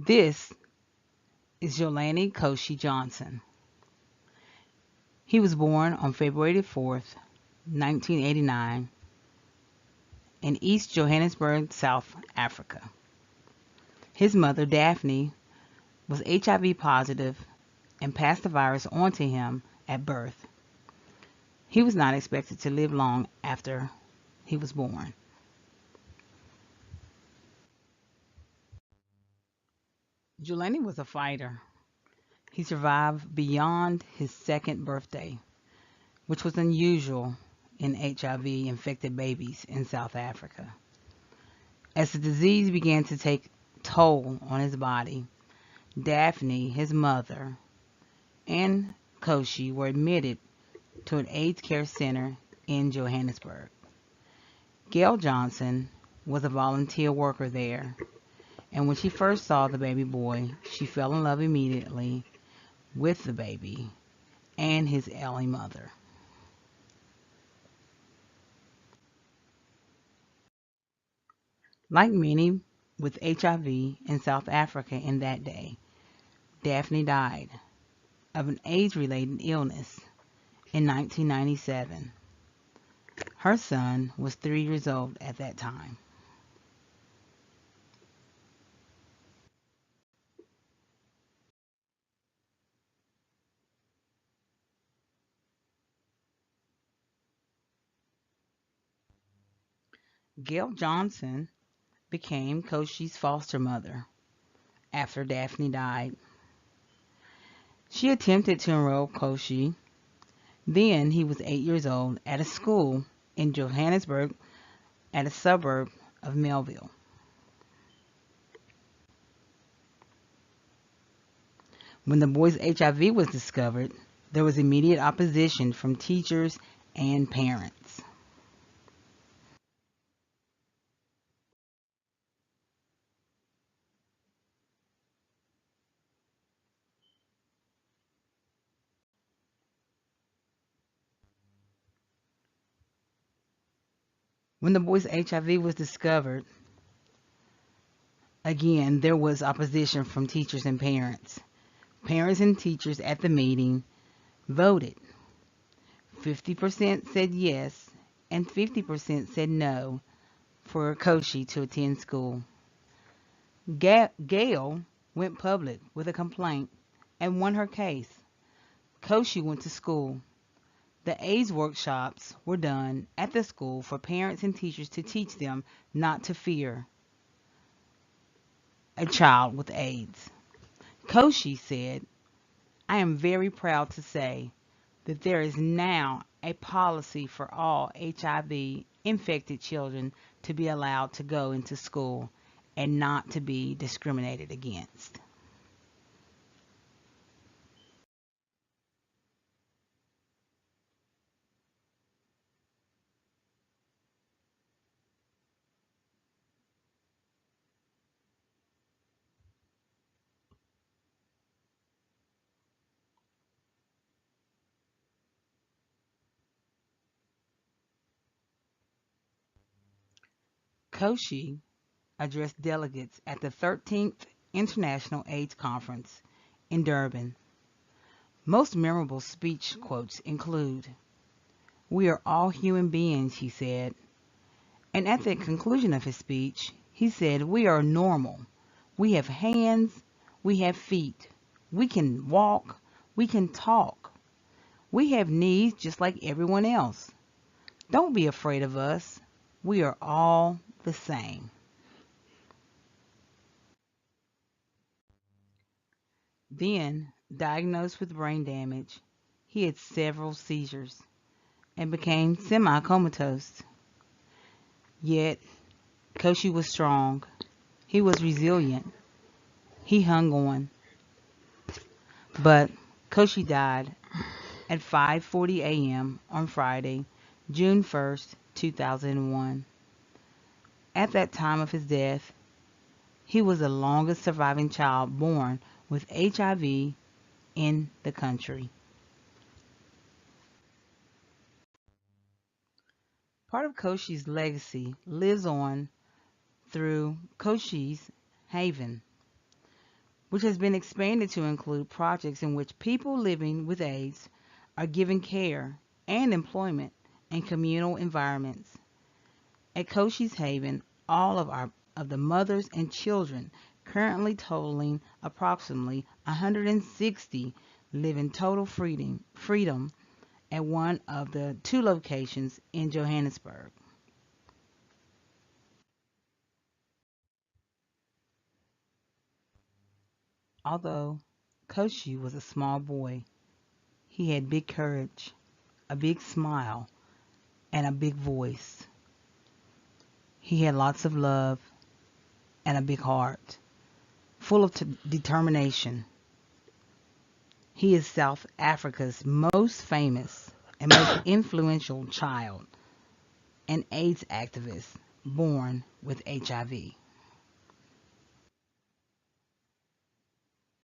This is Xolani Koshi Johnson. He was born on February 4th, 1989, in East Johannesburg, South Africa. His mother, Daphne, was HIV positive and passed the virus on to him at birth. He was not expected to live long after he was born. Xolani was a fighter. He survived beyond his second birthday, which was unusual in HIV infected babies in South Africa. As the disease began to take toll on his body, Daphne, his mother, and Koshi were admitted to an AIDS care center in Johannesburg. Gail Johnson was a volunteer worker there, and when she first saw the baby boy, she fell in love immediately with the baby and his ailing mother. Like many with HIV in South Africa in that day, Daphne died of an AIDS-related illness in 1997. Her son was 3 years old at that time. Gail Johnson became Koshi's foster mother after Daphne died. She attempted to enroll Koshi. Then he was 8 years old at a school in Johannesburg at a suburb of Melville. When the boy's HIV was discovered, there was immediate opposition from teachers and parents. When the boy's HIV was discovered, again, there was opposition from teachers and parents. Parents and teachers at the meeting voted. 50% said yes, and 50% said no for Koshi to attend school. Gail went public with a complaint and won her case. Koshi went to school. The AIDS workshops were done at the school for parents and teachers to teach them not to fear a child with AIDS. Koshi said, I am very proud to say that there is now a policy for all HIV infected children to be allowed to go into school and not to be discriminated against. Koshi addressed delegates at the 13th International AIDS Conference in Durban. Most memorable speech quotes include, We are all human beings, he said. And at the conclusion of his speech, he said, We are normal. We have hands, we have feet. We can walk, we can talk. We have needs just like everyone else. Don't be afraid of us. We are all the same. Then, diagnosed with brain damage, he had several seizures and became semi-comatose. Yet, Koshi was strong. He was resilient. He hung on. But Koshi died at 5:40 a.m. on Friday, June 1st, 2001. At that time of his death, he was the longest surviving child born with HIV in the country. Part of Koshi's legacy lives on through Koshi's Haven. which has been expanded to include projects in which people living with AIDS are given care and employment in communal environments. At Cochise Haven, all of the mothers and children, currently totaling approximately 160, live in total freedom at one of the two locations in Johannesburg. Although Koshi was a small boy, he had big courage, a big smile, and a big voice. He had lots of love and a big heart, full of determination. He is South Africa's most famous and most influential child, an AIDS activist born with HIV.